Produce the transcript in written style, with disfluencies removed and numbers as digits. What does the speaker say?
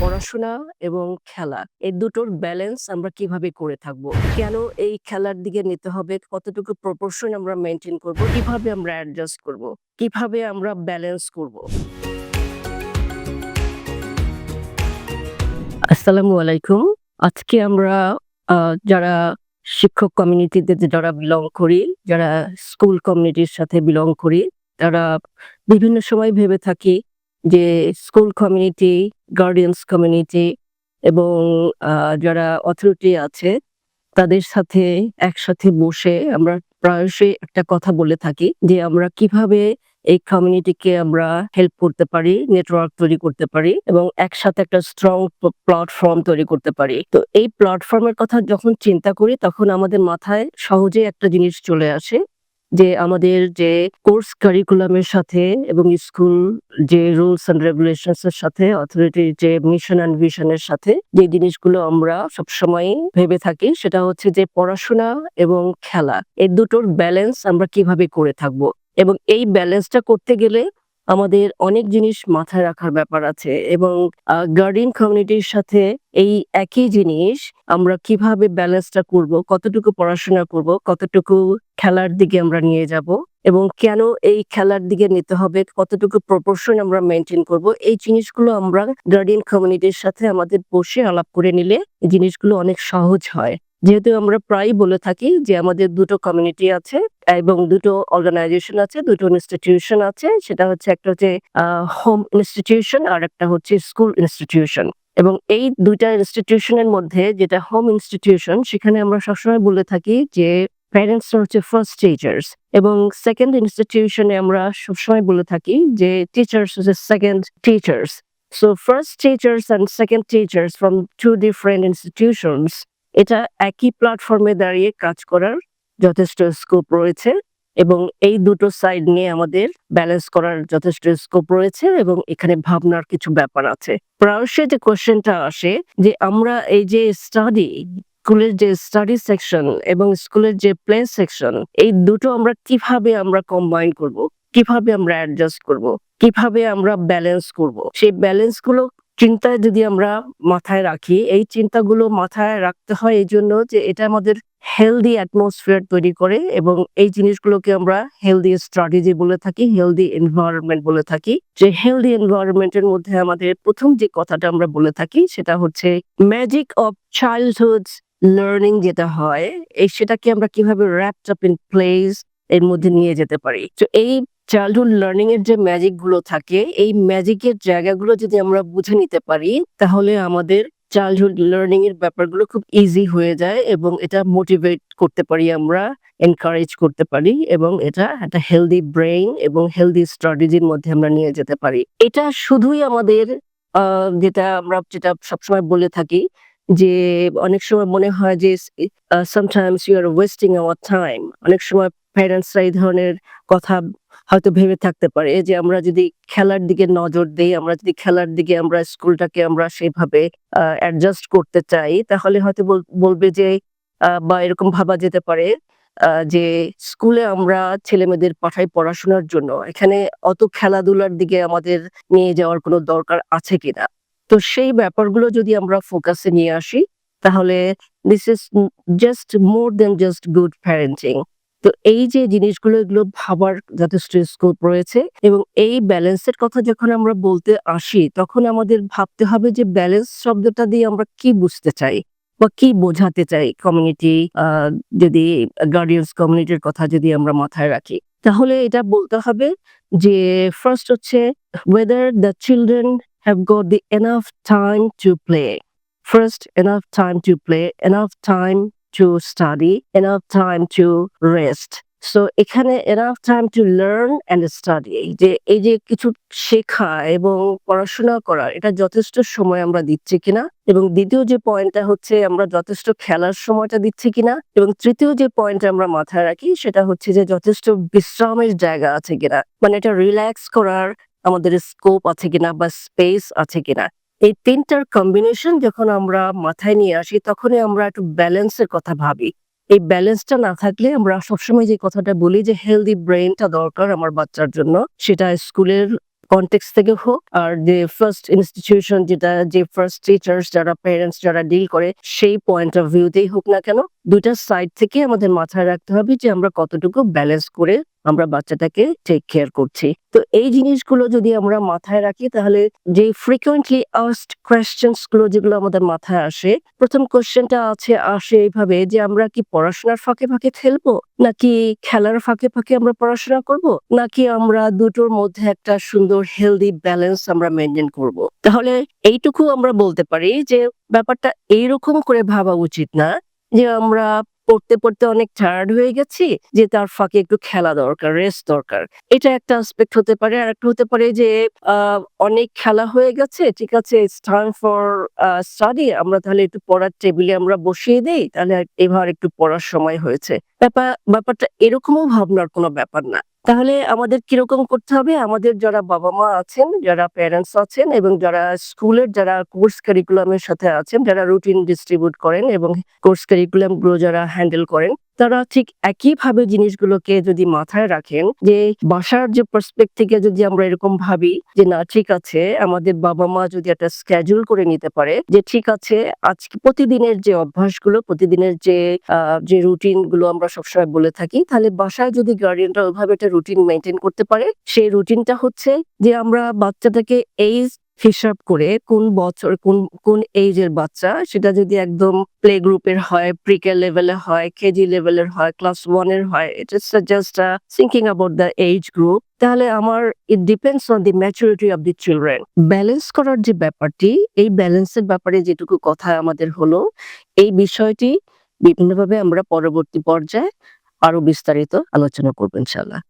পড়াশোনা এবং খেলা এই দুটোর ব্যালেন্স আমরা কিভাবে করে থাকবো? কেন এই খেলার দিকে নিতে হবে? কতটুকু প্রপোর্শন আমরা মেইনটেইন করব? কিভাবে আমরা অ্যাডজাস্ট করব? কিভাবে আমরা ব্যালেন্স করব? আসসালামু আলাইকুম। আজকে আমরা আ যারা শিক্ষক কমিউনিটিতে যারা বিলং করি, যারা স্কুল কমিউনিটির সাথে বিলং করি, তারা বিভিন্ন সময় ভেবে থাকি যে স্কুল কমিউনিটি, গার্ডিয়ানস কমিউনিটি এবং আ যারা অথরিটি আছে তাদের সাথে একসাথে বসে আমরা প্রায়শই একটা কথা বলে থাকি যে আমরা কিভাবে এই কমিউনিটিকে আমরা হেল্প করতে পারি, নেটওয়ার্ক তৈরি করতে পারি এবং একসাথে একটা স্ট্রং প্ল্যাটফর্ম তৈরি করতে পারি। তো এই প্ল্যাটফর্মের কথা যখন চিন্তা করি তখন আমাদের মাথায় সহজেই একটা জিনিস চলে আসে যে আমাদের যে কোর্স কারিকুলামের সাথে এবং স্কুল যে রুলস অ্যান্ড রেগুলেশনস এর সাথে অথরিটির যে মিশন অ্যান্ড ভিশনের সাথে যে জিনিসগুলো আমরা সবসময় ভেবে থাকি সেটা হচ্ছে যে পড়াশোনা এবং খেলা এই দুটোর ব্যালেন্স আমরা কিভাবে করে থাকবো এবং এই ব্যালেন্সটা করতে গেলে আমাদের অনেক জিনিস মাথায় রাখার ব্যাপার আছে এবং গার্ডিয়ান কমিউনিটির সাথে এই একই জিনিস আমরা কিভাবে ব্যালেন্সটা করব, কতটুকু পড়াশোনা করব, কতটুকু খেলার দিকে আমরা নিয়ে যাব এবং কেন এই খেলার দিকে নিতে হবে, কতটুকু প্রপোর্শন আমরা মেইনটেইন করব, এই জিনিসগুলো আমরা গার্ডিয়ান কমিউনিটির সাথে আমাদের বসে আলাপ করে নিলে এই জিনিসগুলো অনেক সহজ হয়। যেহেতু আমরা প্রায়ই বলে থাকি যে আমাদের দুটো কমিউনিটি আছে এবং দুটো অর্গানাইজেশন আছে, দুটো ইনস্টিটিউশন আছে। সেটা হচ্ছে একটা হচ্ছে হোম ইনস্টিটিউশন আর একটা হচ্ছে স্কুল ইনস্টিটিউশন। এবং এই ২ টা ইনস্টিটিউশনের মধ্যে যেটা হোম ইনস্টিটিউশন সেখানে আমরা সবসময় বলে থাকি যে প্যারেন্টস হচ্ছে ফার্স্ট টিচার্স এবং সেকেন্ড ইনস্টিটিউশনে আমরা সবসময় বলে থাকি যে টিচার্স হচ্ছে second teachers. So first teachers and second teachers from 2 different institutions এটা একই প্ল্যাটফর্মে দাঁড়িয়ে কাজ করার যথেষ্ট স্কোপ রয়েছে এবং এই দুটো সাইড নিয়ে আমাদের ব্যালেন্স করার যথেষ্ট স্কোপ রয়েছে এবং এখানে ভাবনার কিছু ব্যাপার আছে। প্রায়শই যে কোয়েশ্চেনটা আসে যে আমরা এই যে স্কুলের যে স্টাডি সেকশন এবং স্কুলের যে প্লে সেকশন এই দুটো আমরা কিভাবে আমরা কম্বাইন করব? কিভাবে আমরা অ্যাডজাস্ট করব? কিভাবে আমরা ব্যালেন্স করব? সেই ব্যালেন্স গুলো চিন্তায় যদি আমরা মাথায় রাখি, এই চিন্তাগুলো মাথায় রাখতে হয় এইজন্য যে এটা আমাদের হেলদি অ্যাটমসফিয়ার তৈরি করে এবং এই জিনিসগুলোকে আমরা হেলদি স্ট্র্যাটেজি বলে থাকি, হেলদি এনভায়রনমেন্ট বলে থাকি। যে হেলদি এনভায়রনমেন্ট এর মধ্যে আমাদের ১ম যে কথাটা আমরা বলে থাকি সেটা হচ্ছে ম্যাজিক অফ চাইল্ডহুড লার্নিং যেটা হয়, সেটাকে আমরা কিভাবে wrapped up in plays এর মধ্যে নিয়ে যেতে পারি। তো এই চাইল্ডহুড লার্নিং এর যে ম্যাজিক গুলো থাকে, এই ম্যাজিকের জায়গাগুলো যদি আমরা বুঝে নিতে পারি, তাহলে আমাদের চাইল্ডহুড লার্নিং এর ব্যাপারগুলো খুব ইজি হয়ে যায় এবং এটা মোটিভেট করতে পারি আমরা, এনকারেজ করতে পারি এবং এটা একটা হেলদি ব্রেইন এবং হেলদি স্ট্র্যাটেজির মধ্যে আমরা নিয়ে যেতে পারি। এটা শুধুই আমাদের যেটা সবসময় বলে থাকি যে অনেক সময় মনে হয় যে sometimes you are wasting our time. অনেক সময় প্যারেন্টসরা এই ধরনের কথা হয়তো ভেবে থাকতে পারে যে আমরা যদি খেলার দিকে নজর দেই, আমরা যদি খেলার দিকে আমরা স্কুলটাকে আমরা সেভাবে অ্যাডজাস্ট করতে চাই তাহলে হয়তো বলবে যে বা এরকম ভাবা যেতে পারে যে স্কুলে আমরা ছেলেমেয়েদের পাঠাই পড়াশোনার জন্য। এখানে অত খেলাধুলার দিকে আমাদের নিয়ে যাওয়ার কোনো দরকার আছে কিনা? তো সেই ব্যাপারগুলো যদি আমরা ফোকাসে নিয়ে আসি তাহলে this is just more than just good parenting. তো এই যে জিনিসগুলো এগুলো ভাবার যথেষ্ট স্কোপ রয়েছে এবং এই ব্যালেন্সের কথা যখন আমরা বলতে আসি তখন আমাদের ভাবতে হবে যে ব্যালেন্স শব্দটা দিয়ে আমরা কি বুঝতে চাই বা কি বোঝাতে চাই কমিউনিটি যদি গার্ডিয়ানস কমিউনিটির কথা যদি আমরা মাথায় রাখি তাহলে এটা বলতে হবে যে ফার্স্ট হচ্ছে whether the children have got the enough time to play. First, enough time to play, enough time to study, enough time to rest. So এখানে enough time to learn and study এই যে কিছু শেখা এবং পড়াশোনা করা এটা যথেষ্ট সময় আমরা দিচ্ছি কিনা এবং দ্বিতীয় যে পয়েন্টটা হচ্ছে আমরা যথেষ্ট খেলার সময়টা দিচ্ছি কিনা এবং তৃতীয় যে পয়েন্টটা আমরা মাথায় রাখি সেটা হচ্ছে যে যথেষ্ট বিশ্রামের জায়গা আছে কিনা, মানে এটা রিল্যাক্স করার আমাদের স্কোপ আছে কিনা বা স্পেস আছে কিনা। এই ৩ টার কম্বিনেশন যখন আমরা মাথায় নিয়ে আসি তখনই আমরা একটু ব্যালেন্সের কথা ভাবি। এই ব্যালেন্সটা না থাকলে আমরা সবসময় যে কথাটা বলি যে হেলদি ব্রেইনটা দরকার আমার বাচ্চার জন্য, সেটা স্কুলের কনটেক্সট থেকে হোক আর যে ফার্স্ট ইনস্টিটিউশন যেটা যে ফার্স্ট টিচার্স যারা প্যারেন্টস যারা ডিল করে সেই পয়েন্ট অফ ভিউতেই হোক না কেন দুইটা সাইড থেকে আমাদের মাথায় রাখতে হবে যে আমরা কতটুকু ব্যালেন্স করে আমরা বাচ্চাটাকে টেক কেয়ার করছি। তো এই জিনিসগুলো যদি আমরা মাথায় রাখি তাহলে যে ফ্রিকোয়েন্টলি আস্কড কোয়েশ্চেনস গুলো যেগুলো আমাদের মাথায় আসে, প্রথম কোয়েশ্চেনটা আসে এইভাবে যে আমরা কি পড়াশোনার ফাঁকে ফাঁকে খেলবো, নাকি খেলার ফাঁকে ফাঁকে আমরা পড়াশোনা করব, নাকি আমরা দুটোর মধ্যে একটা সুন্দর হেলদি ব্যালেন্স আমরা মেনটেন করব। তাহলে এইটুকু আমরা বলতে পারি যে ব্যাপারটা এইরকম করে ভাবা উচিত না যে আমরা পড়তে পড়তে অনেক টায়ার্ড হয়ে গেছি, যে তার ফাঁকে একটু খেলা দরকার, রেস্ট দরকার। এটা একটা আসপেক্ট হতে পারে। আর একটা হতে পারে যে অনেক খেলা হয়ে গেছে, ঠিক আছে, ইটস টাইম ফর স্টাডি, আমরা তাহলে একটু পড়ার টেবিলে আমরা বসিয়ে দেই, তাহলে এবার একটু পড়ার সময় হয়েছে। ব্যাপারটা এরকমও ভাবনার কোনো ব্যাপার না। তাহলে আমাদের কিরকম করতে হবে, আমাদের যারা বাবা মা আছেন, যারা প্যারেন্টস আছেন এবং যারা স্কুলের যারা কোর্স কারিকুলামের সাথে আছেন, যারা রুটিন ডিস্ট্রিবিউট করেন এবং কোর্স কারিকুলাম গুলো যারা হ্যান্ডেল করেন, তারা ঠিক একইভাবে জিনিসগুলোকে যদি মাথায় রাখেন যে বাসার যে পার্সপেক্ট থেকে যদি আমরা এরকম ভাবি যে না ঠিক আছে, আমাদের বাবা মা যদি একটা স্কেডিউল করে নিতে পারে যে ঠিক আছে আজকে প্রতিদিনের যে অভ্যাসগুলো, প্রতিদিনের যে রুটিন গুলো আমরা সবসময় বলে থাকি, তাহলে বাসায় যদি গার্ডিয়ানরা ওইভাবে একটা রুটিন মেনটেন করতে পারে, সেই রুটিনটা হচ্ছে যে আমরা বাচ্চাটাকে এইজ হিসাব করে কোন বছর কোন এইজের বাচ্চা, সেটা যদি একদম প্লে গ্রুপের হয়, প্রিকে লেভেলে হয়, কেজি লেভেলের হয়, ক্লাস 1 এর হয়, it's just thinking about the age group, তাহলে it depends on the maturity of the children. Balance করার যে ব্যাপারটি, এই ব্যালেন্সের ব্যাপারে যেটুকু কথা আমাদের হলো, এই বিষয়টি বিভিন্নভাবে আমরা পরবর্তী পর্যায়ে আরো বিস্তারিত আলোচনা করবো ইনশাআল্লাহ।